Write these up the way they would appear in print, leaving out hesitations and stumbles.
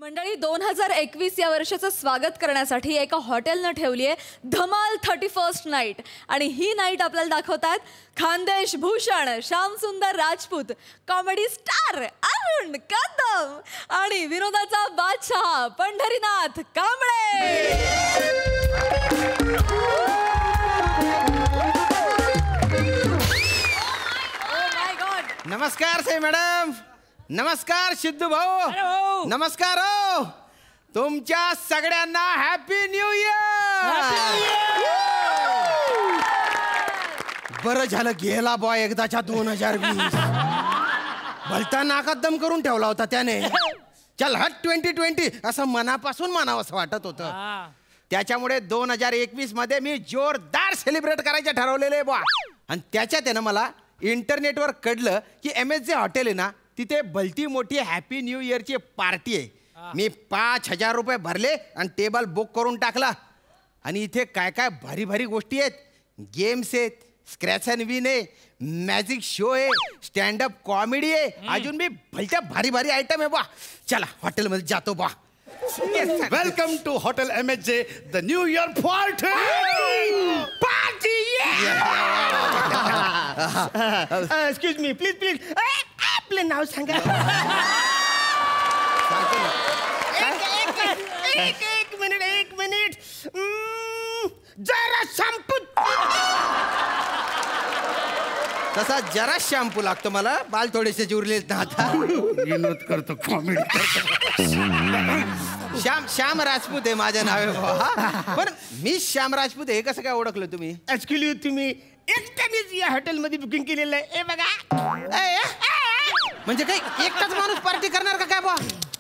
मंडळी 2021 या वर्षाचं स्वागत करण्यासाठी एका हॉटेलनं ठेवली आहे धमाल 31st नाईट आणि ही नाईट आपल्याला दाखवतात खानदेश भूषण, श्याम सुंदर राजपूत, कॉमेडी स्टार अरुण कदम आणि विनोदाचा बादशाह पंढरीनाथ कांबळे। नमस्कार से मॅडम, नमस्कार सिद्धू भाऊ, नमस्कार हो तुमच्या सगळ्यांना हॅपी न्यू इयर। बरं झालं गेला बॉय एकदाच्या 2020 भलता नाकात दम करून ठेवला होता त्याने। चल हट 2020 असं मनापासून म्हणावं असं वाटत होतं। त्याच्यामुळे 2021 मध्ये मी जोरदार सेलिब्रेट करायचे ठरवलेले बॉ। आणि त्याच्यात आहे ना मला इंटरनेटवर कळलं की MSJ हॉटेल आहे ना तिथे भलती मोठी हॅपी न्यू इयरची पार्टी आहे। मी 5,000 रुपये भरले आणि टेबल बुक करून टाकला। आणि इथे काय काय भारी भारी गोष्टी आहेत, गेम्स आहेत, स्क्रॅच अँड विन आहे, मॅजिक शो आहे, स्टँडअप कॉमेडी आहे, अजून मी भलत्या भारी भारी आयटम आहे बा। चला हॉटेलमध्ये जातो बा। Welcome to hotel MSJ the new year party. Excuse me please आपलं नाव सांगा। एक मिनिट जरा शॅम्पू। तसा जरा शॅम्पू लागतो मला, बाल थोडेसे जुरलेत ना आता। विनोद करतो, कॉमेडी करतो। श्याम राजपूत आहे माझं नाव आहे। पण मी श्याम राजपूत आहे कसं काय ओळखलं तुम्ही? ऍक्च्युली तुम्ही एकट्यानेच या हॉटेलमध्ये बुकिंग केलेलं आहे। बघा म्हणजे काही एकटाच माणूस पार्टी करणार का काय बा?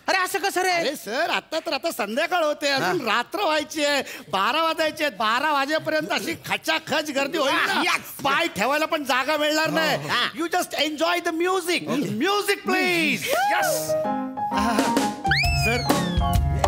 अरे असं कसं रे? अरे सर आता संध्याकाळ होते, अजून रात्र व्हायची आहे, 12 वाजायचे आहेत। 12 वाजेपर्यंत अशी खचाखच गर्दी होईल, पाय ठेवायला पण जागा मिळणार नाही। You just enjoy the music. Music please. Yes sir,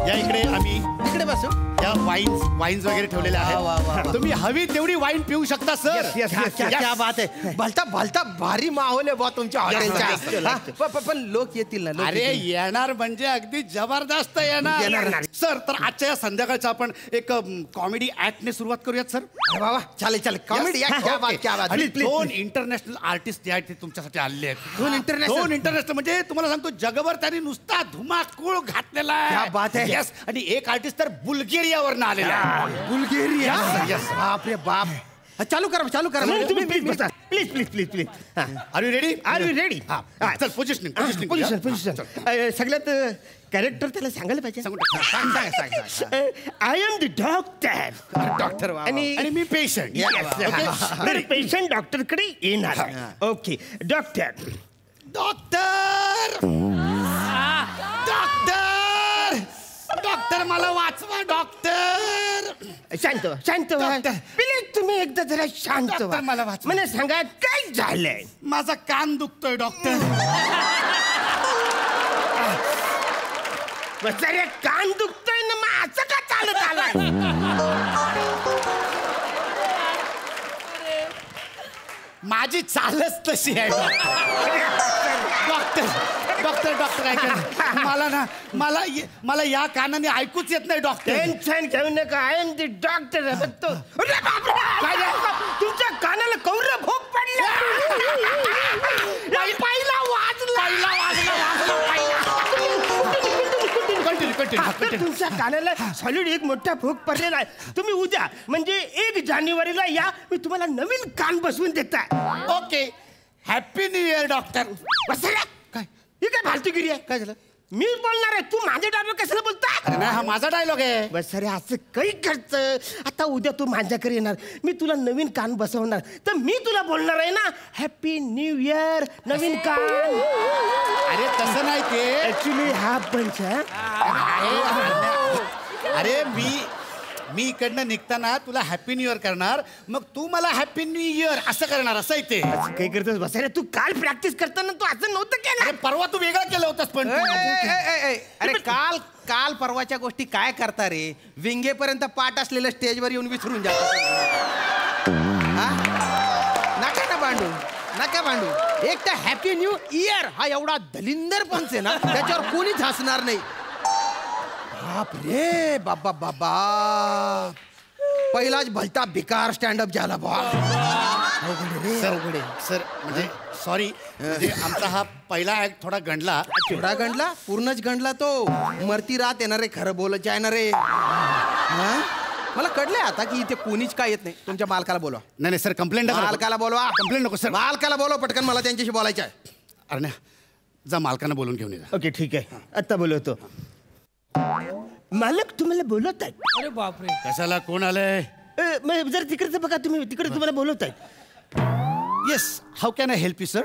या इकडे आम्ही इकडे बसू। या वाईन्स वगैरे ठेवलेले आहेत, तुम्ही हवी तेवढी वाईन पिऊ शकता सर। क्या बात आहे, भलता भारी माहोल आहे बा तुमच्या हॉटेलच्या। पण लोक येतील ना? अरे येणार म्हणजे अगदी जबरदस्त येणार सर। तर आजच्या या संध्याकाळचा आपण एक कॉमेडी ऍक्टने सुरुवात करूयात सर। बाबा चालेल कॉमेडी ऍक्ट। क्या बात। आणि 2 इंटरनॅशनल आर्टिस्ट जे आहेत ते तुमच्यासाठी आलेले आहेत। 2 इंटरनॅशनल म्हणजे तुम्हाला सांगतो जगभर त्यांनी नुसता धुमाकूळ घातलेला आहे। क्या बात आहे। यस, आणि एक आर्टिस्ट तर बुल्गेरियावरनं आलेला आहे। बुल्गेरिया? बाप रे बाप। चालू करा तुम्ही प्लीज। Are you ready? चल पोझिशन। सगळ्यात कॅरेक्टर त्याला सांगायला पाहिजे। सांग। आय एम द डॉक्टर आणि मी पेशंट। तर पेशंट डॉक्टरकडे येणार। ओके डॉक्टर डॉक्टर मला वाचवा डॉक्टर। शांत व्हा प्लीज। तुम्ही एकदा जरा शांत व्हा। मला वाचवा। मला सांगा काय झालंय? माझा कान दुखतोय डॉक्टर। अरे कान दुखतोय ना, मग असं का चालत आलाय? माझी चालच तशी आहे डॉक्टर ऐका, मला या कानाने ऐकूच येत नाही डॉक्टर। टेन्शन घेऊ नका, आय एम द डॉक्टर। तुमच्या कानाला कौर भोग पडले। पहिला तुमच्या कानाला सॉलिड एक मोठा भोग पडलेला आहे। तुम्ही उद्या म्हणजे 1 जानेवारीला या, मी तुम्हाला नवीन कान बसवून देता। Okay, happy new year doctor. काय ही काय फालतूगिरी आहे? काय झालं? मी बोलणार आहे, तू माझे डायलॉग कशाला बोलता? अरे नाही, हा माझा डायलॉग आहे। बस अरे असं काही करतं। आता उद्या तू माझ्याकडे येणार, मी तुला नवीन कान बसवणार, तर मी तुला बोलणार आहे ना हॅपी न्यू इयर नवीन कान। अरे तसं नाही ते, ऍक्च्युली हा पंच। अरे मी इकडनं निघताना तुला हॅपी न्यू इयर करणार, मग तू मला हॅपी न्यू इयर असं करणार, असं आहे ते। काही करतोस बसायला? तू काल प्रॅक्टिस करताना तू असं नव्हतं केलं। अरे परवा तू वेगळं केलं होतंस पण। अरे काल परवाच्या गोष्टी काय करता रे? विंगेपर्यंत पाठ असलेलं स्टेजवर येऊन विसरून जातो। नका ना भांडू। नका भांडू. एक तर हॅपी न्यू इयर हा एवढा दलिंदर पंच आहे ना, त्याच्यावर कोणीच हसणार नाही. बाप रे बाबा बाबा, पहिलाच भलता बेकार स्टँडअप झाला बा. सर म्हणजे सॉरी, आमचा हा पहिला ऍक्ट थोडा गंडला. थोडा गंडला, पूर्णच गंडला तो. मरती रात येणार रे, खरं बोलत जाणार रे. मला कळलंय आता की इथे कोणीच काय येत नाही. तुमच्या मालकाला बोलवा. नाही सर, कंप्लेंट मालकाला बोलवा. कंप्लेंट नको सर. मालकाला बोलवा पटकन, मला त्यांच्याशी बोलायचं आहे. अरे जा मालकांना बोलून घेऊन ये. ओके ठीक आहे, आता बोलवतो. मालक तुम्हाला बोलवत आहेत. अरे बापरे. कशाला, कोण आलंय? जर तिकडचं बघा तुम्ही, तिकडे तुम्हाला बोलवत आहेत. Yes, how can I help you sir?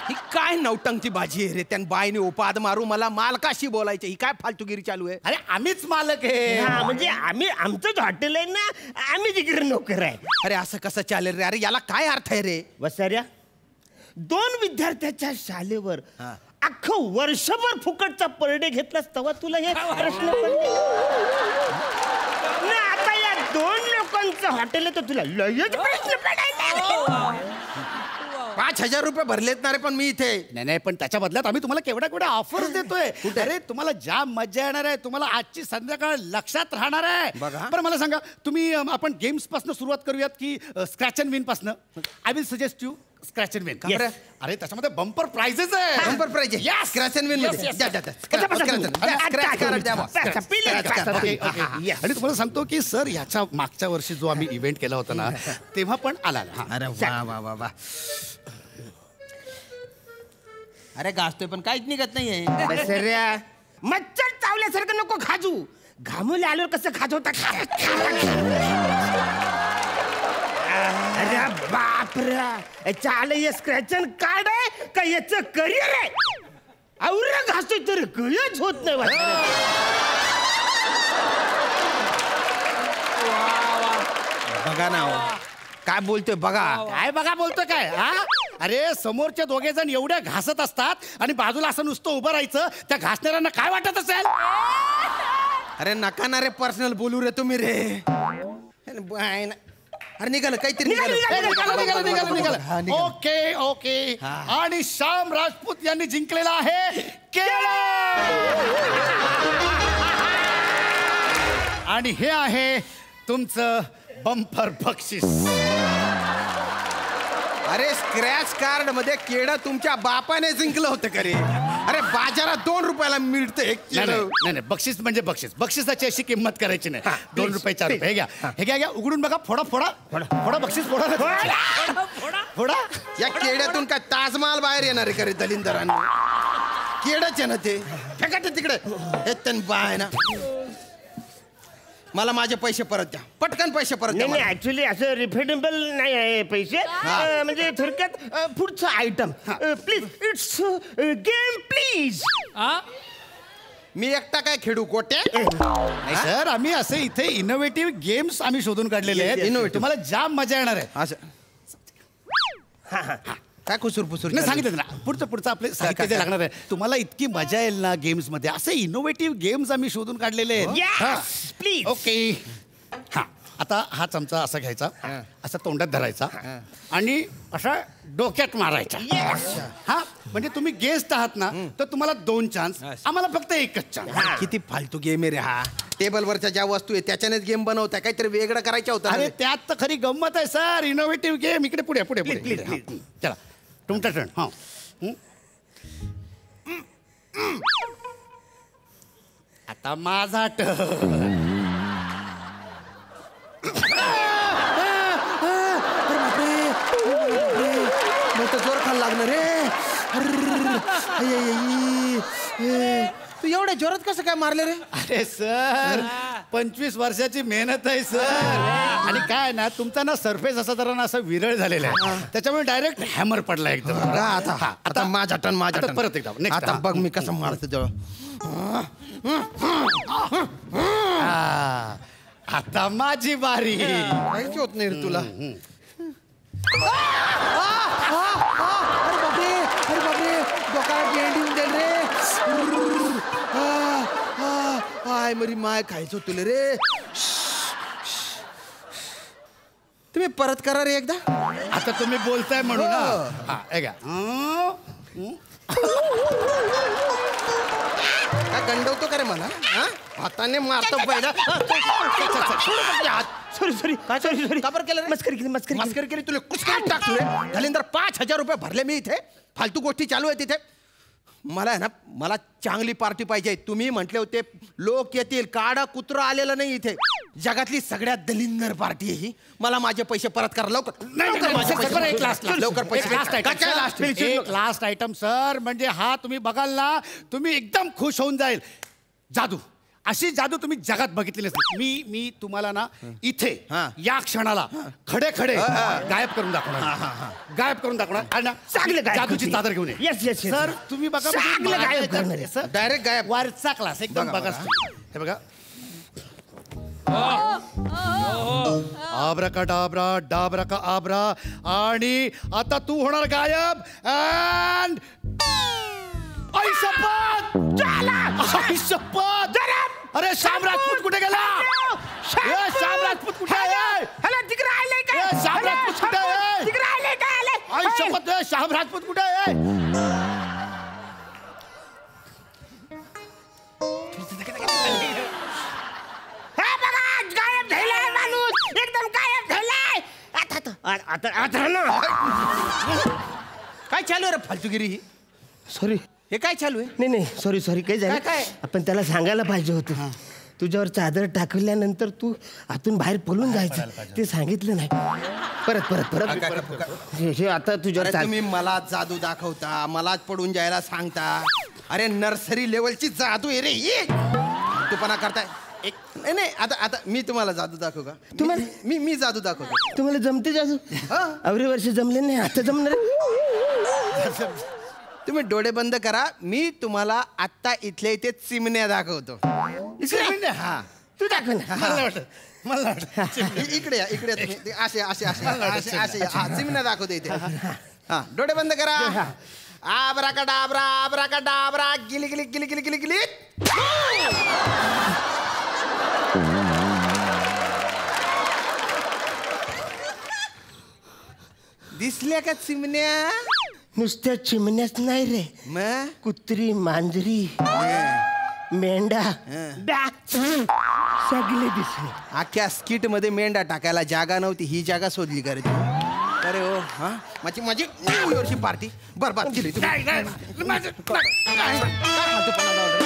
ही काय नवटंगची बाजी आहे रे. त्यान बाईने उपाद मारू मला मालकाशी बोलायचं. ही काय फालतूगिरी चालू आहे? अरे आम्हीच मालक आहे. हा, म्हणजे आमचंच हॉटेल आहे ना, आम्ही तिकडे नोकर आहे. अरे असं कसं चालेल रे? अरे याला काय अर्थ आहे रे? वसाऱ्या, 2 विद्यार्थ्याच्या शाळेवर अख्खं वर्षभर फुकटचा पर डे घेतलास तेव्हा तुला हे प्रश्न पडले ना. आता या 2 लोकांचं हॉटेल आहे तर तुला लयच प्रश्न पडायला. 5,000 रुपये भरलेत ना रे, पण मी इथे. नाही, पण त्याच्या बदल्यात आम्ही तुम्हाला केवढ्या ऑफर्स देतोय. अरे तुम्हाला ज्या मजा येणार आहे, तुम्हाला आजची संध्याकाळ लक्षात राहणार आहे. बघा. बरं मला सांगा, तुम्ही आपण गेम्स पासून सुरुवात करूयात की स्क्रॅच अँड विन पासून? I will suggest you scratch and win. Yes. अरे त्याच्यामध्ये बंपर प्राइजेस आहे. बंपर प्राइज आहे. Yes. Scratch and win Yes, मध्ये. yes. द्या, द्या, द्या. अच्छा, स्क्रॅच कार्ड द्या बा. ओके. आणि तुम्हाला सांगतो की सर, ह्याच्या मागच्या वर्षी जो आम्ही इव्हेंट केला होता ना, तेव्हा पण आला. अरे वा वा वा वा. अरे गाजतोय पण काहीच निघत नाहीये. वसाऱ्या, मच्छर चावल्यासारखं नको खाजू. घामून आल्यावर कसं खाजवता? अरे बापरे, चाल हे स्क्रॅच अँड कार्ड आहे का याचं करिअर आहे? औरं घासतोय तर कळच होत नाही. बघा ना हो. काय बोलतोय बघा. काय बघा बोलतोय काय? हा, अरे समोरचे 2 जण एवढ्या घासत असतात आणि बाजूला असं नुसतं उभं राहायचं. त्या घासणाऱ्यांना काय वाटत असेल? अरे नका ना रे, पर्सनल बोलू रे तुम्ही रे. अरे निघालं काहीतरी निघालं. ओके. आणि श्याम राजपूत यांनी जिंकलेला आहे केळं. आणि हे आहे तुमचं बंपर बक्षीस. अरे स्क्रॅच कार्ड मध्ये केळं तुमच्या बापाने जिंकलं होतं का रे? अरे बाजारात 2 रुपयाला मिळतं एक केळं. नाही, बक्षीस म्हणजे बक्षीस. बक्षिसाची अशी किंमत करायची नाही. 2 रुपये 4 रुपये. हे घ्या, उघडून बघा. फोडा बक्षीस, फोडा. या केड्यातून काय ताजमहाल बाहेर येणार आहे का रे दलिंदरांना? केडच आहे ना ते. फेका ते तिकडे. हे तन बाय ना. मला माझे पैसे परत द्या, पटकन पैसे परत द्या. नाही, ऍक्च्युली असं रिफंडेबल नाही आहे पैसे. म्हणजे थोडक्यात पुढचं item please. It's game please. मी एकटा काय खेळू गोट्या? सर, आम्ही असे इथे इनोव्हेटिव्ह गेम्स आम्ही शोधून काढलेले आहेत. Innovative. तुम्हाला जाम मजा येणार आहे. असं काय कुसूर पुसूर नाही, सांगितलं ना. पुढचं आपले साहित्य जे लागणार आहे. तुम्हाला इतकी मजा येईल ना गेम्स मध्ये. असे इनोव्हेटिव्ह गेम्स आम्ही शोधून काढलेले आहेत. प्लीज. ओके. हा, आता हा चमचा असा घ्यायचा, असा तोंडात धरायचा आणि असा डोक्यात मारायचा. हा, म्हणजे तुम्ही गेस्ट आहात ना, तर तुम्हाला 2 चान्स, आम्हाला फक्त 1च चान्स. किती फालतू गेम आहे रे हा. टेबलवरच्या ज्या वस्तू आहे त्याच्यानेच गेम बनवताय, काहीतरी वेगळं करायचं होतं. अरे त्यात तर खरी गंमत आहे सर. Innovative game. इकडे पुढे. Please. चला, तुमचा टर्न. हा, आता माझा टर्न. जोर खायला लागणार रे. तू एवढ्या जोरात कसं काय मारले रे? अरे सर, 25 वर्षाची मेहनत आहे सर. आणि काय ना, तुमचा ना सरफेस असा जरा ना असं विरळ झालेला आहे, त्याच्यामुळे डायरेक्ट हॅमर पडला एकदम. आता माझा टर्न. आता परत एकदा. आता बघ मी कसं मारतो जवळ. आता माझी बारी. काहीच होत नाही रे तुला. अरे बापरे, डोक्याला गेंडी होऊन जाईल रे. आय मरी माय, खायचं तुला रे. तुम्ही परत करा रे एकदा. आता तुम्ही बोलताय म्हणून ना. हो. हा, हे घ्या. काय गंडवतो का रे मला? हा? हाताने मारतो पहिला. सॉरी सॉरी सॉरी सॉरी का बरं केलं रे? मस्करी केली मस्करी केली. मस्करी केली तुला कुस्करीत टाकतो रे. दलिंदर 5,000 रुपये भरले मी इथे. फालतू गोष्टी चालू आहे तिथे. मला आहे ना, मला चांगली पार्टी पाहिजे. तुम्ही म्हटले होते लोक येतील, काडा कुत्रा आलेलं नाही इथे. जगातली सगळ्यात दलिंदर पार्टी आहे ही. मला माझे पैसे परत करा लवकर. लवकर माझे पैसे. लवकर पैसे. काय last? एक लास्ट आयटम सर. म्हणजे हा तुम्ही बघाल ना, तुम्ही एकदम खुश होऊन जाईल. जादू, अशी जादू तुम्ही जगात बघितलेली असते. मी तुम्हाला ना इथे हा. या क्षणाला खडे खडे गायब करून दाखवणार. गायब करून दाखवणार. आणि ना चांगलं गायब जादूची करतील. चादर घेऊन ये. Yes, yes, yes. सर तुम्ही बघा चांगलं गायब करणार आहे. सर डायरेक्ट गायब. वरचा क्लास एकदम बघा, बघा. बघा. हे बघा. आब्रा का डाबरा, डाबरा का आब्रा. आणि आता तू होणार गायब. अँड आई शपथ. आई शपथ. अरे श्याम राजपूत कुठे गेला? श्याम राजपूत कुठे आहे? तिकडे आले काय? श्याम राजपूत कुठे आहे? तिकडे आले काय आले? आई शपथ, श्याम राजपूत कुठे आहे? गायब झालाय माणूस. एकदम गायब झालाय. आता ना. काय चालू आहे रे फालतूगिरी ही? सॉरी. हे काय चालू आहे? नाही नाही सॉरी सॉरी काही झालं. काय? आपण त्याला सांगायला पाहिजे होतं. तुझ्यावर चादर टाकल्यानंतर तू आतून बाहेर पळून जायचं ते सांगितलं नाही. परत परत परत हे आता तुझ्यावर अरे तुम्ही मला जादू दाखवता, मलाच पडून जायला सांगता. अरे नर्सरी लेवलची जादू आहे रे ही. तूपणा करताय. नाही नाही, आता मी तुम्हाला जादू दाखवू का? मी जादू दाखवतो. तुम्हाला जमते जादू? अवरे वर्ष जमले नाही, आता जमणार. तुम्ही डोळे बंद करा. मी तुम्हाला आत्ता इथल्या इथे चिमण्या दाखवतो. हा तू दाखव ना. मला वाटतं इकडे या, इकडे या तुम्ही. असे असे असे असे असे हा, चिमण्या दाखवतो इथे. हा डोळे बंद करा. आबरा का डाबरा, आबरा का डाबरा, गिली गिली गिली गिली गिली गिली. दिसल्या का चिमण्या? नुसत्या चिमण्याच नाही रे. मग कुत्री, मांजरी, मेंढा, सगळे दिसले. अख्ख्या स्किट मध्ये मेंढा टाकायला जागा नव्हती. ही जागा शोधली का रे तू? अरे हो. हा माझी माझी न्यू इयरची पार्टी बरबाद केली तुम्ही. काय फालतूपणा लावला रे?